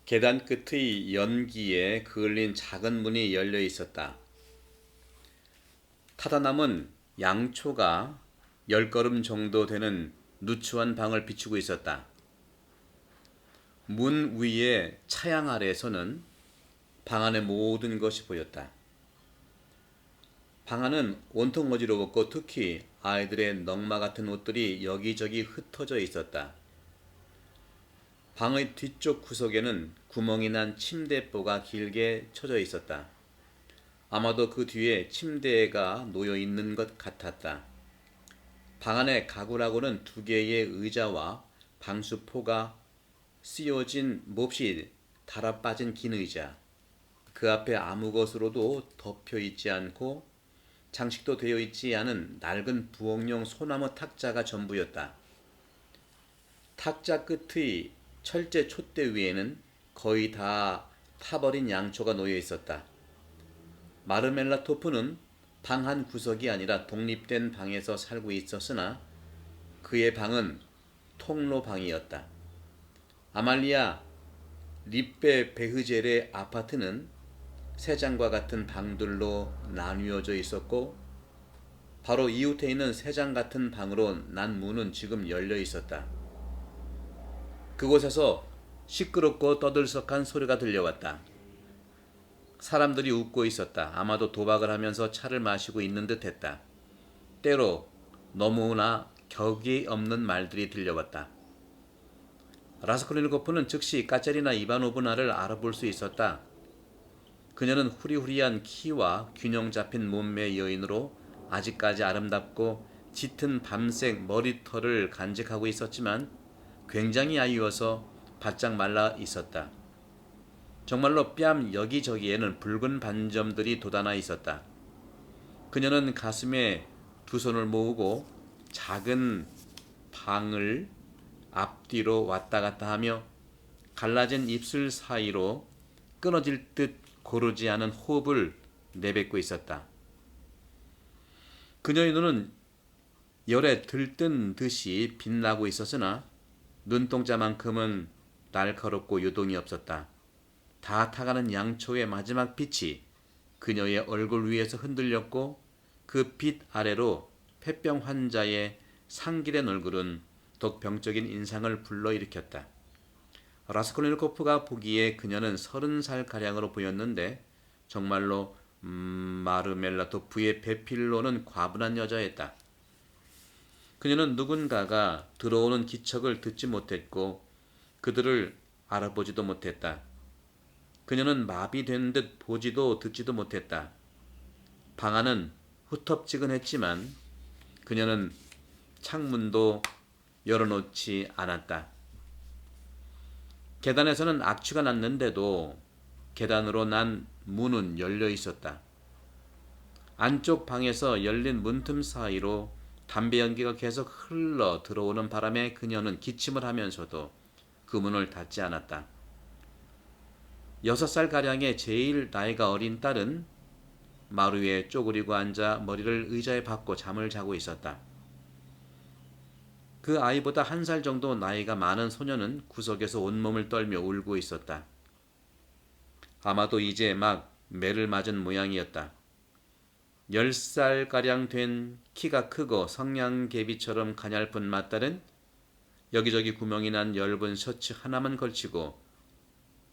계단 끝의 연기에 그을린 작은 문이 열려 있었다. 타다남은 양초가 10걸음 정도 되는 누추한 방을 비추고 있었다. 문 위의 차양 아래에서는 방 안의 모든 것이 보였다. 방 안은 온통 어지러웠고 특히 아이들의 넝마 같은 옷들이 여기저기 흩어져 있었다. 방의 뒤쪽 구석에는 구멍이 난 침대뽀가 길게 쳐져 있었다. 아마도 그 뒤에 침대가 놓여 있는 것 같았다. 방 안에 가구라고는 2개의 의자와 방수포가 씌워진 몹시 달아빠진 긴 의자, 그 앞에 아무 것으로도 덮여 있지 않고 장식도 되어 있지 않은 낡은 부엌용 소나무 탁자가 전부였다. 탁자 끝의 철제 촛대 위에는 거의 다 타버린 양초가 놓여 있었다. 마르멜라 토프는 방 한 구석이 아니라 독립된 방에서 살고 있었으나 그의 방은 통로방이었다. 아말리아 립베 베흐젤의 아파트는 3장과 같은 방들로 나뉘어져 있었고 바로 이웃에 있는 3장 같은 방으로 난 문은 지금 열려 있었다. 그곳에서 시끄럽고 떠들썩한 소리가 들려왔다. 사람들이 웃고 있었다. 아마도 도박을 하면서 차를 마시고 있는 듯 했다. 때로 너무나 격이 없는 말들이 들려왔다. 라스콜리노코프는 즉시 까체리나 이바노브나를 알아볼 수 있었다. 그녀는 후리후리한 키와 균형 잡힌 몸매의 여인으로 아직까지 아름답고 짙은 밤색 머리털을 간직하고 있었지만 굉장히 아이워서 바짝 말라 있었다. 정말로 뺨 여기저기에는 붉은 반점들이 돋아나 있었다. 그녀는 가슴에 2손을 모으고 작은 방을 앞뒤로 왔다 갔다 하며 갈라진 입술 사이로 끊어질 듯 고르지 않은 호흡을 내뱉고 있었다. 그녀의 눈은 열에 들뜬 듯이 빛나고 있었으나 눈동자만큼은 날카롭고 요동이 없었다. 다 타가는 양초의 마지막 빛이 그녀의 얼굴 위에서 흔들렸고 그 빛 아래로 폐병 환자의 상길의 얼굴은 더욱 병적인 인상을 불러일으켰다. 라스콜니코프가 보기에 그녀는 30살가량으로 보였는데 정말로 마르멜라토프의 배필로는 과분한 여자였다. 그녀는 누군가가 들어오는 기척을 듣지 못했고 그들을 알아보지도 못했다. 그녀는 마비된 듯 보지도 듣지도 못했다. 방 안은 후텁지근했지만 그녀는 창문도 열어놓지 않았다. 계단에서는 악취가 났는데도 계단으로 난 문은 열려 있었다. 안쪽 방에서 열린 문틈 사이로 담배 연기가 계속 흘러 들어오는 바람에 그녀는 기침을 하면서도 그 문을 닫지 않았다. 6살가량의 제일 나이가 어린 딸은 마루에 쪼그리고 앉아 머리를 의자에 박고 잠을 자고 있었다. 그 아이보다 1살 정도 나이가 많은 소녀는 구석에서 온몸을 떨며 울고 있었다. 아마도 이제 막 매를 맞은 모양이었다. 10살가량 된 키가 크고 성냥개비처럼 가냘픈 맏딸은 여기저기 구멍이 난 엷은 셔츠 하나만 걸치고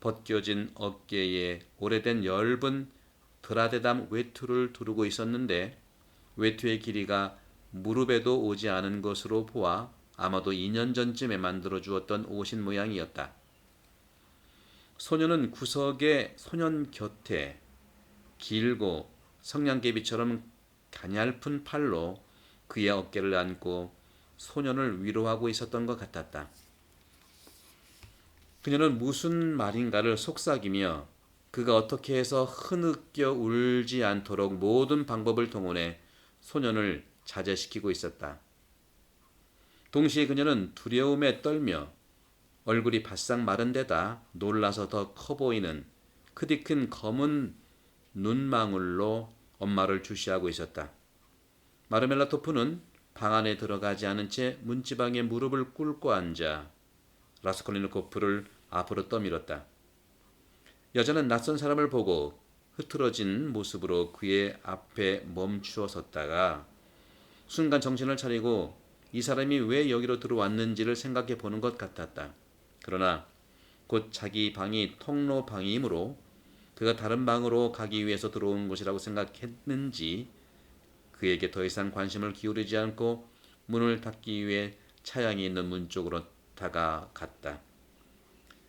벗겨진 어깨에 오래된 엷은 드라데담 외투를 두르고 있었는데 외투의 길이가 무릎에도 오지 않은 것으로 보아 아마도 2년 전쯤에 만들어 주었던 옷인 모양이었다. 소녀는 구석의 소년 곁에 길고 성냥개비처럼 가냘픈 팔로 그의 어깨를 안고 소년을 위로하고 있었던 것 같았다. 그녀는 무슨 말인가를 속삭이며 그가 어떻게 해서 흐느껴 울지 않도록 모든 방법을 동원해 소년을 자제시키고 있었다. 동시에 그녀는 두려움에 떨며 얼굴이 바싹 마른 데다 놀라서 더 커 보이는 크디큰 검은 눈망울로 엄마를 주시하고 있었다. 마르멜라토프는 방 안에 들어가지 않은 채 문지방에 무릎을 꿇고 앉아 라스콜니코프를 앞으로 떠밀었다. 여자는 낯선 사람을 보고 흐트러진 모습으로 그의 앞에 멈추어 섰다가 순간 정신을 차리고 이 사람이 왜 여기로 들어왔는지를 생각해 보는 것 같았다. 그러나 곧 자기 방이 통로 방이므로 그가 다른 방으로 가기 위해서 들어온 것이라고 생각했는지 그에게 더 이상 관심을 기울이지 않고 문을 닫기 위해 차양이 있는 문 쪽으로 다가갔다.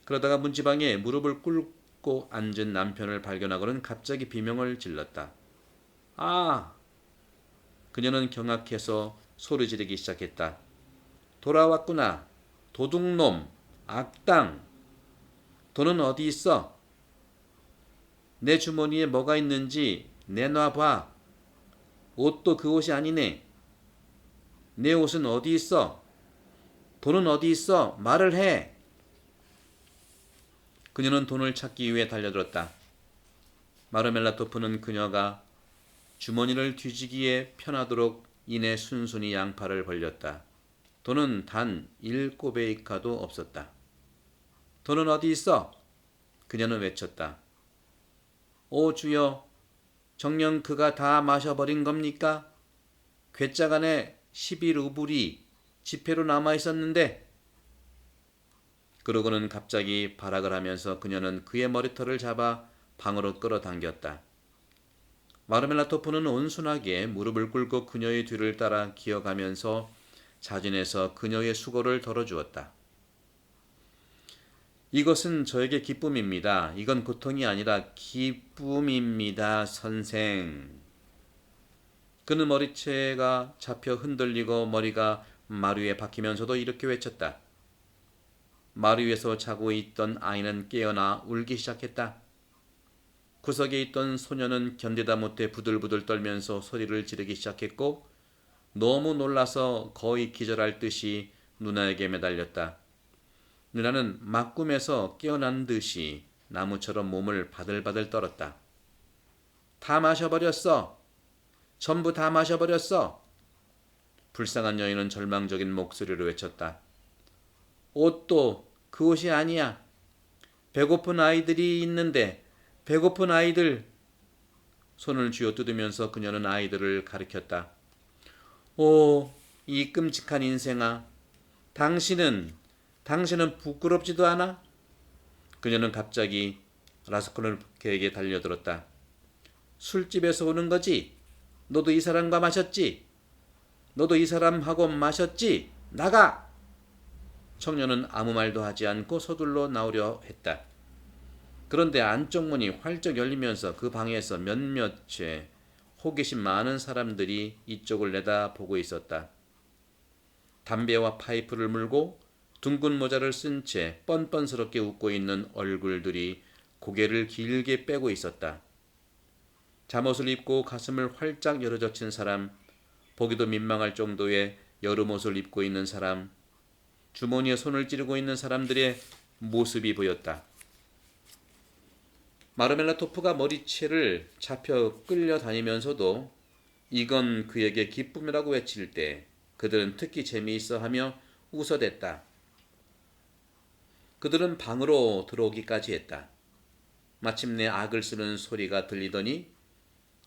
그러다가 문지방에 무릎을 꿇고 앉은 남편을 발견하고는 갑자기 비명을 질렀다. 아! 그녀는 경악해서 소리 지르기 시작했다. 돌아왔구나. 도둑놈, 악당. 돈은 어디 있어? 내 주머니에 뭐가 있는지 내놔봐. 옷도 그 옷이 아니네. 내 옷은 어디 있어? 돈은 어디 있어? 말을 해. 그녀는 돈을 찾기 위해 달려들었다. 마르멜라토프는 그녀가 주머니를 뒤지기에 편하도록 이내 순순히 양팔을 벌렸다. 돈은 단 1꼬베이카도 없었다. 돈은 어디 있어? 그녀는 외쳤다. 오 주여, 정녕 그가 다 마셔버린 겁니까? 괴짝 안에 11루블이 지폐로 남아있었는데. 그러고는 갑자기 발악을 하면서 그녀는 그의 머리털을 잡아 방으로 끌어당겼다. 마르멜라토프는 온순하게 무릎을 꿇고 그녀의 뒤를 따라 기어가면서 자진해서 그녀의 수고를 덜어주었다. 이것은 저에게 기쁨입니다. 이건 고통이 아니라 기쁨입니다, 선생. 그는 머리채가 잡혀 흔들리고 머리가 마루 위에 박히면서도 이렇게 외쳤다. 마루 위에서 자고 있던 아이는 깨어나 울기 시작했다. 구석에 있던 소녀는 견디다 못해 부들부들 떨면서 소리를 지르기 시작했고 너무 놀라서 거의 기절할 듯이 누나에게 매달렸다. 누나는 막 꿈에서 깨어난 듯이 나무처럼 몸을 바들바들 떨었다. 다 마셔버렸어. 전부 다 마셔버렸어. 불쌍한 여인은 절망적인 목소리로 외쳤다. 옷도 그 옷이 아니야. 배고픈 아이들이 있는데 배고픈 아이들. 손을 쥐어뜯으면서 그녀는 아이들을 가리켰다. 오, 이 끔찍한 인생아. 당신은 부끄럽지도 않아? 그녀는 갑자기 라스콜니코프에게 달려들었다. 술집에서 오는 거지? 너도 이 사람과 마셨지? 너도 이 사람하고 마셨지? 나가! 청년은 아무 말도 하지 않고 서둘러 나오려 했다. 그런데 안쪽 문이 활쩍 열리면서 그 방에서 몇몇의 호기심 많은 사람들이 이쪽을 내다보고 있었다. 담배와 파이프를 물고 둥근 모자를 쓴 채 뻔뻔스럽게 웃고 있는 얼굴들이 고개를 길게 빼고 있었다. 잠옷을 입고 가슴을 활짝 열어젖힌 사람, 보기도 민망할 정도의 여름옷을 입고 있는 사람, 주머니에 손을 찌르고 있는 사람들의 모습이 보였다. 마르멜라토프가 머리채를 잡혀 끌려다니면서도 이건 그에게 기쁨이라고 외칠 때 그들은 특히 재미있어 하며 웃어댔다. 그들은 방으로 들어오기까지 했다. 마침내 악을 쓰는 소리가 들리더니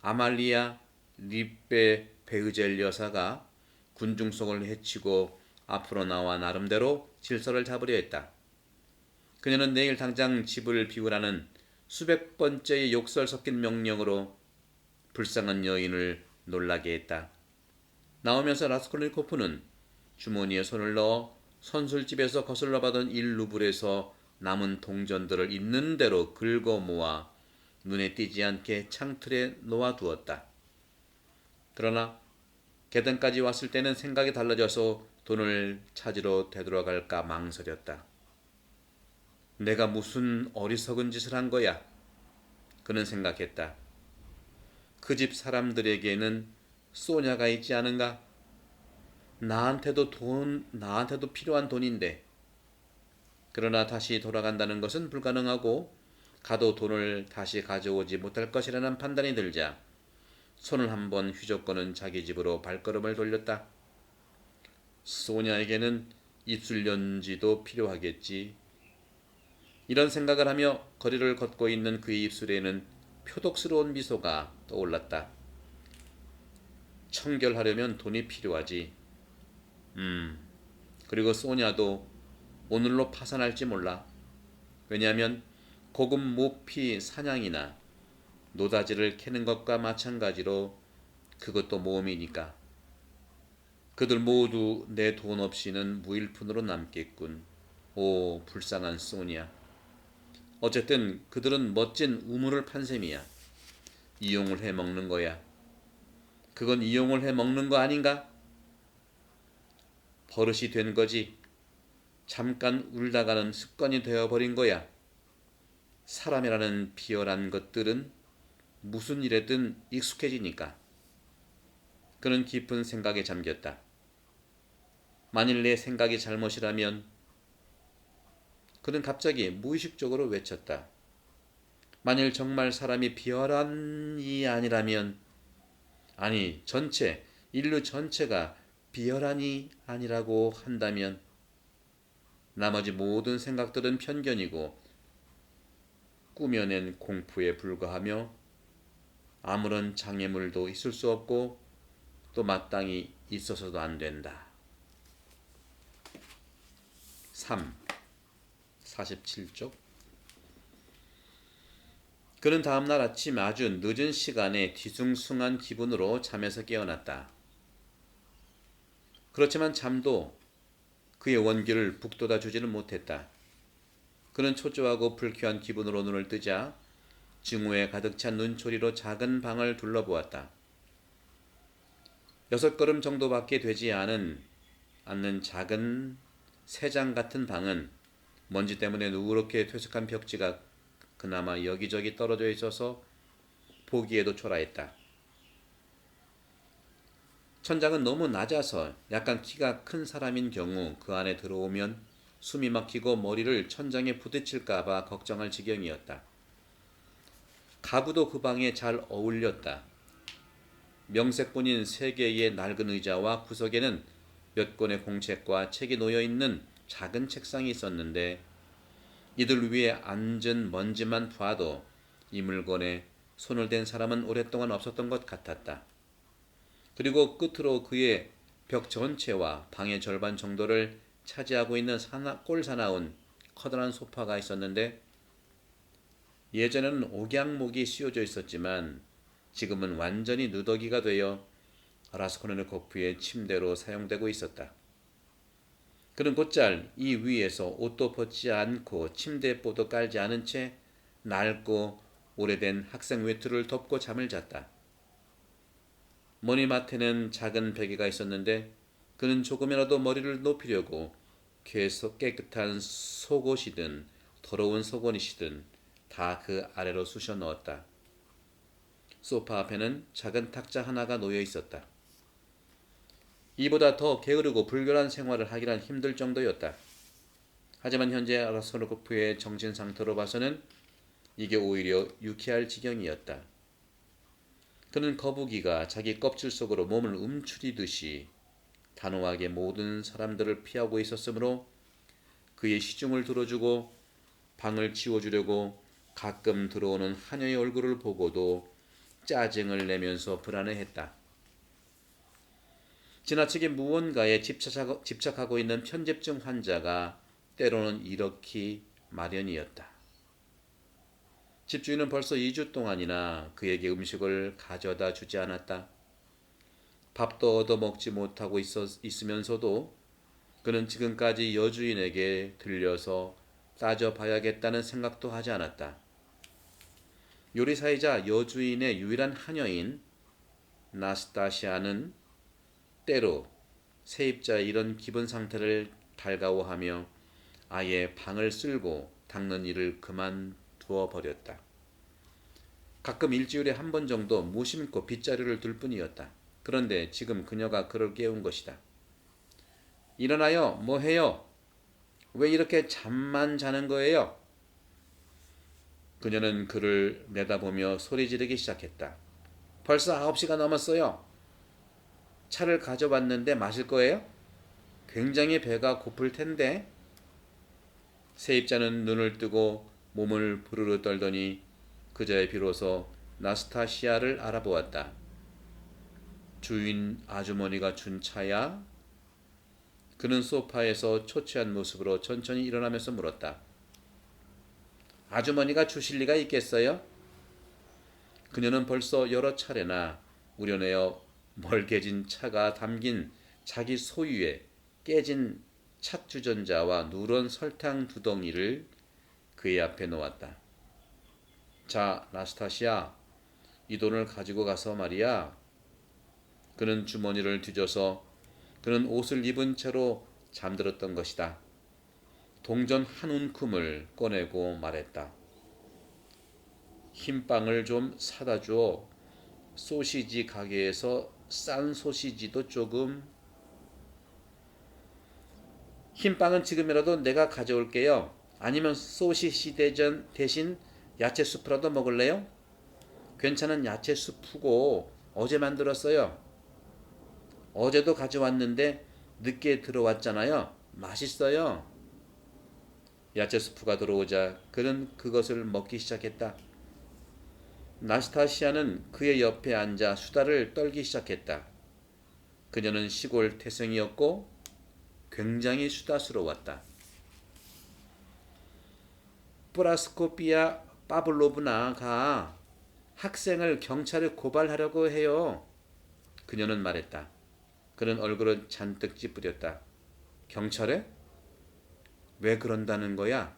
아말리아 리베 베으젤 여사가 군중속을 헤치고 앞으로 나와 나름대로 질서를 잡으려 했다. 그녀는 내일 당장 집을 비우라는 수백 번째의 욕설 섞인 명령으로 불쌍한 여인을 놀라게 했다. 나오면서 라스콜니코프는 주머니에 손을 넣어 선술집에서 거슬러 받은 1루블에서 남은 동전들을 있는 대로 긁어 모아 눈에 띄지 않게 창틀에 놓아두었다. 그러나 계단까지 왔을 때는 생각이 달라져서 돈을 찾으러 되돌아갈까 망설였다. 내가 무슨 어리석은 짓을 한 거야? 그는 생각했다. 그 집 사람들에게는 소냐가 있지 않은가? 나한테도 필요한 돈인데. 그러나 다시 돌아간다는 것은 불가능하고 가도 돈을 다시 가져오지 못할 것이라는 판단이 들자 손을 한번 휘젓고는 자기 집으로 발걸음을 돌렸다. 소냐에게는 입술 연지도 필요하겠지. 이런 생각을 하며 거리를 걷고 있는 그의 입술에는 표독스러운 미소가 떠올랐다. 청결하려면 돈이 필요하지. 그리고 소냐도 오늘로 파산할지 몰라. 왜냐하면 고급 모피 사냥이나 노다지를 캐는 것과 마찬가지로 그것도 모험이니까. 그들 모두 내 돈 없이는 무일푼으로 남겠군. 오, 불쌍한 소니아. 어쨌든 그들은 멋진 우물을 판 셈이야. 이용을 해 먹는 거야. 그건 이용을 해 먹는 거 아닌가? 버릇이 된 거지. 잠깐 울다가는 습관이 되어버린 거야. 사람이라는 비열한 것들은 무슨 일에든 익숙해지니까. 그는 깊은 생각에 잠겼다. 만일 내 생각이 잘못이라면, 그는 갑자기 무의식적으로 외쳤다. 만일 정말 사람이 비열한이 아니라면, 아니 인류 전체가 비열한이 아니라고 한다면 나머지 모든 생각들은 편견이고 꾸며낸 공포에 불과하며 아무런 장애물도 있을 수 없고 또 마땅히 있어서도 안 된다. 3. 47쪽. 그는 다음날 아침 아주 늦은 시간에 뒤숭숭한 기분으로 잠에서 깨어났다. 그렇지만 잠도 그의 원기를 북돋아 주지는 못했다. 그는 초조하고 불쾌한 기분으로 눈을 뜨자 증오에 가득 찬 눈초리로 작은 방을 둘러보았다. 6걸음 정도밖에 되지 않는 작은 새장 같은 방은 먼지 때문에 누렇게 퇴색한 벽지가 그나마 여기저기 떨어져 있어서 보기에도 초라했다. 천장은 너무 낮아서 약간 키가 큰 사람인 경우 그 안에 들어오면 숨이 막히고 머리를 천장에 부딪힐까봐 걱정할 지경이었다. 가구도 그 방에 잘 어울렸다. 명색뿐인 3개의 낡은 의자와 구석에는 몇 권의 공책과 책이 놓여있는 작은 책상이 있었는데 이들 위에 앉은 먼지만 봐도 이 물건에 손을 댄 사람은 오랫동안 없었던 것 같았다. 그리고 끝으로 그의 벽 전체와 방의 절반 정도를 차지하고 있는 꼴사나운 커다란 소파가 있었는데 예전에는 옥양목이 씌워져 있었지만 지금은 완전히 누더기가 되어 라스콜니코프의 침대로 사용되고 있었다. 그는 곧잘 이 위에서 옷도 벗지 않고 침대보도 깔지 않은 채 낡고 오래된 학생 외투를 덮고 잠을 잤다. 머리맡에는 작은 베개가 있었는데 그는 조금이라도 머리를 높이려고 계속 깨끗한 속옷이든 더러운 속옷이든 다 그 아래로 쑤셔 넣었다. 소파 앞에는 작은 탁자 하나가 놓여 있었다. 이보다 더 게으르고 불결한 생활을 하기란 힘들 정도였다. 하지만 현재 라스콜니코프의 정신 상태로 봐서는 이게 오히려 유쾌할 지경이었다. 그는 거북이가 자기 껍질 속으로 몸을 움츠리듯이 단호하게 모든 사람들을 피하고 있었으므로 그의 시중을 들어주고 방을 치워주려고 가끔 들어오는 하녀의 얼굴을 보고도 짜증을 내면서 불안해했다. 지나치게 무언가에 집착하고 있는 편집증 환자가 때로는 이렇기 마련이었다. 집주인은 벌써 2주 동안이나 그에게 음식을 가져다 주지 않았다. 밥도 얻어먹지 못하고 있으면서도 그는 지금까지 여주인에게 들려서 따져봐야겠다는 생각도 하지 않았다. 요리사이자 여주인의 유일한 하녀인 나스타시아는 때로 세입자의 이런 기분 상태를 달가워하며 아예 방을 쓸고 닦는 일을 그만두어 버렸다. 가끔 일주일에 한 번 정도 무심코 빗자루를 둘 뿐이었다. 그런데 지금 그녀가 그를 깨운 것이다. 일어나요. 뭐 해요? 왜 이렇게 잠만 자는 거예요? 그녀는 그를 내다보며 소리 지르기 시작했다. 벌써 9시가 넘었어요. 차를 가져왔는데 마실 거예요? 굉장히 배가 고플 텐데. 세입자는 눈을 뜨고 몸을 부르르 떨더니 그자에 비로소 나스타시아를 알아보았다. 주인 아주머니가 준 차야? 그는 소파에서 초췌한 모습으로 천천히 일어나면서 물었다. 아주머니가 주실 리가 있겠어요? 그녀는 벌써 여러 차례나 우려내어 멀게진 차가 담긴 자기 소유의 깨진 찻주전자와 누런 설탕 두덩이를 그의 앞에 놓았다. 자, 나스타시아, 이 돈을 가지고 가서 말이야. 그는 주머니를 뒤져서 그는 옷을 입은 채로 잠들었던 것이다. 동전 한 움큼을 꺼내고 말했다. 흰빵을 좀 사다 줘. 소시지 가게에서 싼 소시지도 조금. 흰빵은 지금이라도 내가 가져올게요. 아니면 소시지 대신 야채 수프라도 먹을래요? 괜찮은 야채 수프고 어제 만들었어요. 어제도 가져왔는데 늦게 들어왔잖아요. 맛있어요. 야채 수프가 들어오자 그는 그것을 먹기 시작했다. 나스타시아는 그의 옆에 앉아 수다를 떨기 시작했다. 그녀는 시골 태생이었고 굉장히 수다스러웠다. 프라스코피아 파블로브나가 학생을 경찰에 고발하려고 해요. 그녀는 말했다. 그는 얼굴을 잔뜩 찌푸렸다. 경찰에? 왜 그런다는 거야?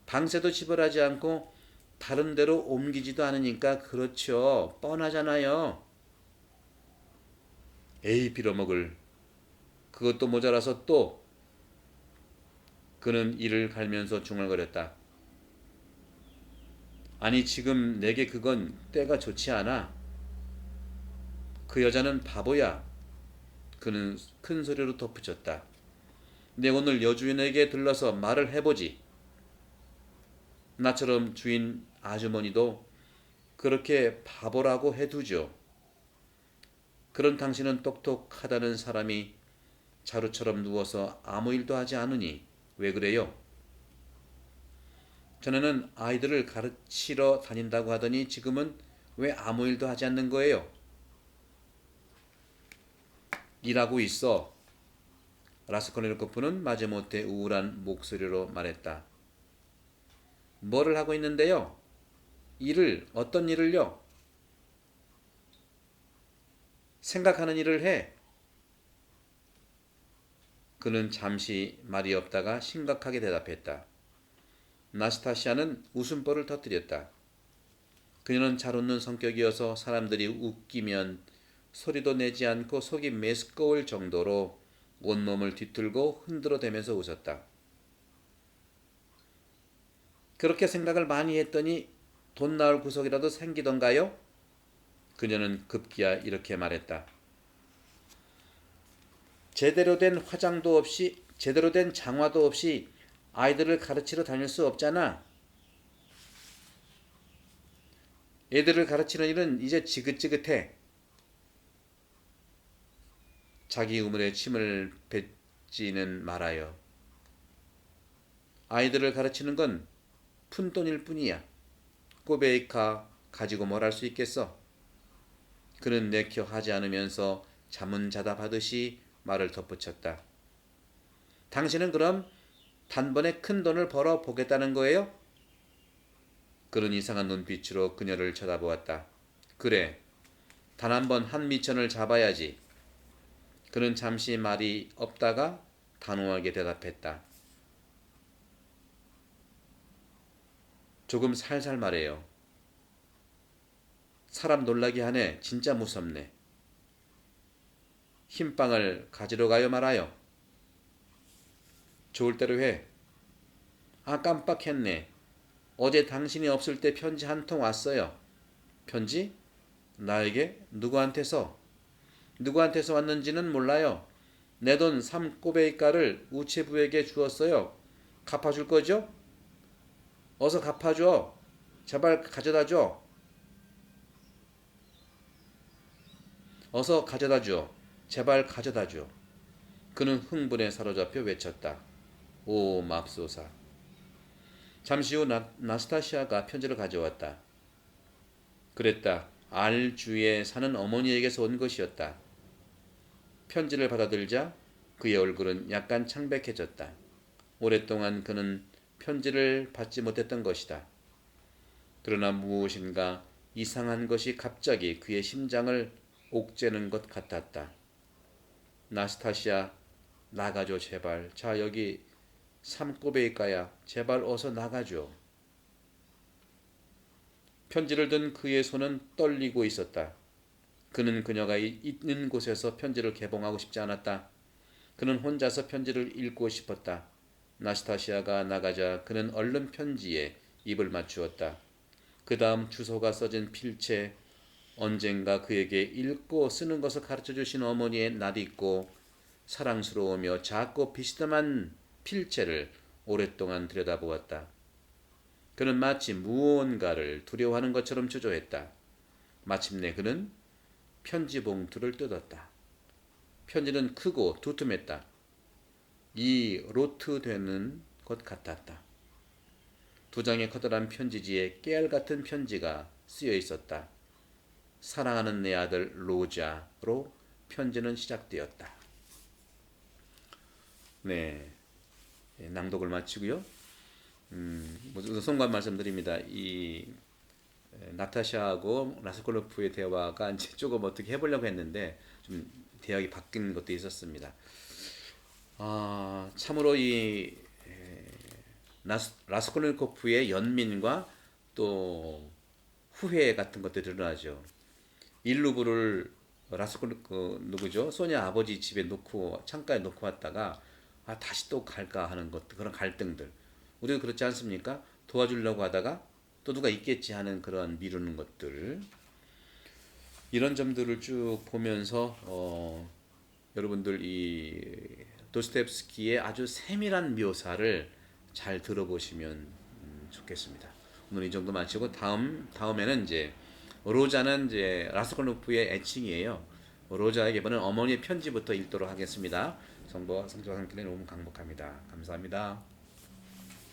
방세도 지불하지 않고 다른 데로 옮기지도 않으니까 그렇죠. 뻔하잖아요. 에이 빌어먹을. 그것도 모자라서 또. 그는 이를 갈면서 중얼거렸다. 아니 지금 내게 그건 때가 좋지 않아. 그 여자는 바보야. 그는 큰 소리로 덧붙였다. 내 오늘 여주인에게 들러서 말을 해보지. 나처럼 주인 아주머니도 그렇게 바보라고 해두죠. 그런 당신은 똑똑하다는 사람이 자루처럼 누워서 아무 일도 하지 않으니 왜 그래요? 전에는 아이들을 가르치러 다닌다고 하더니 지금은 왜 아무 일도 하지 않는 거예요? 일하고 있어. 라스콜니코프는 마지못해 우울한 목소리로 말했다. 뭐를 하고 있는데요? 어떤 일을요? 생각하는 일을 해. 그는 잠시 말이 없다가 심각하게 대답했다. 나스타시아는 웃음보를 터뜨렸다. 그녀는 잘 웃는 성격이어서 사람들이 웃기면 소리도 내지 않고 속이 메스꺼울 정도로 온몸을 뒤틀고 흔들어대면서 웃었다. 그렇게 생각을 많이 했더니 돈 나올 구석이라도 생기던가요? 그녀는 급기야 이렇게 말했다. 제대로 된 화장도 없이 제대로 된 장화도 없이 아이들을 가르치러 다닐 수 없잖아. 애들을 가르치는 일은 이제 지긋지긋해. 자기 우물에 침을 뱉지는 말아요. 아이들을 가르치는 건 푼돈일 뿐이야. 꼬베이카 가지고 뭘 할 수 있겠어? 그는 내켜 하지 않으면서 자문자답하듯이 말을 덧붙였다. 당신은 그럼 단번에 큰 돈을 벌어 보겠다는 거예요? 그는 이상한 눈빛으로 그녀를 쳐다보았다. 그래, 단 한 번 한 미천을 잡아야지. 그는 잠시 말이 없다가 단호하게 대답했다. 조금 살살 말해요. 사람 놀라게 하네. 진짜 무섭네. 흰빵을 가지러 가요 말아요. 좋을 대로 해. 아 깜빡했네. 어제 당신이 없을 때 편지 한 통 왔어요. 편지? 나에게? 누구한테서? 누구한테서 왔는지는 몰라요. 내 돈 3꼬베이가를 우체부에게 주었어요. 갚아줄 거죠? 어서 갚아줘. 제발 가져다줘. 어서 가져다줘. 제발 가져다줘. 그는 흥분에 사로잡혀 외쳤다. 오 맙소사. 잠시 후 나스타시아가 편지를 가져왔다. 그랬다. 알주에 사는 어머니에게서 온 것이었다. 편지를 받아들자 그의 얼굴은 약간 창백해졌다. 오랫동안 그는 편지를 받지 못했던 것이다. 그러나 무엇인가 이상한 것이 갑자기 그의 심장을 옥죄는 것 같았다. 나스타시아, 나가줘 제발. 자, 여기 삼꼬베이까야, 제발 어서 나가줘. 편지를 든 그의 손은 떨리고 있었다. 그는 그녀가 있는 곳에서 편지를 개봉하고 싶지 않았다. 그는 혼자서 편지를 읽고 싶었다. 나스타시아가 나가자 그는 얼른 편지에 입을 맞추었다. 그 다음 주소가 써진 필체, 언젠가 그에게 읽고 쓰는 것을 가르쳐주신 어머니의 낯익고 사랑스러우며 작고 비스듬한 필체를 오랫동안 들여다보았다. 그는 마치 무언가를 두려워하는 것처럼 주저했다. 마침내 그는 편지 봉투를 뜯었다. 편지는 크고 두툼했다. 이 로트 되는 것 같았다. 두 장의 커다란 편지지에 깨알같은 편지가 쓰여 있었다. 사랑하는 내 아들 로자로 편지는 시작되었다. 네, 낭독을 마치고요. 우선관 말씀드립니다. 이 나타샤하고 라스콜로프의 대화가 이제 조금 어떻게 해보려고 했는데 좀 대화가 바뀐 것도 있었습니다. 참으로 이 라스콜니코프의 연민과 또 후회 같은 것들이 드러나죠. 일루브를 누구죠? 소냐 아버지 집에 놓고 창가에 놓고 왔다가 다시 또 갈까 하는 것, 그런 갈등들. 우리도 그렇지 않습니까? 도와주려고 하다가 또 누가 있겠지 하는 그런 미루는 것들. 이런 점들을 쭉 보면서 여러분들 이 도스토옙스키의 아주 세밀한 묘사를 잘 들어보시면 좋겠습니다. 오늘 이 정도 마치고 다음에는 이제 로자는 이제 라스콜노프의 애칭이에요. 로자에게 보낸 어머니의 편지부터 읽도록 하겠습니다. 성부와 성자와 함께 너무 강복합니다. 감사합니다.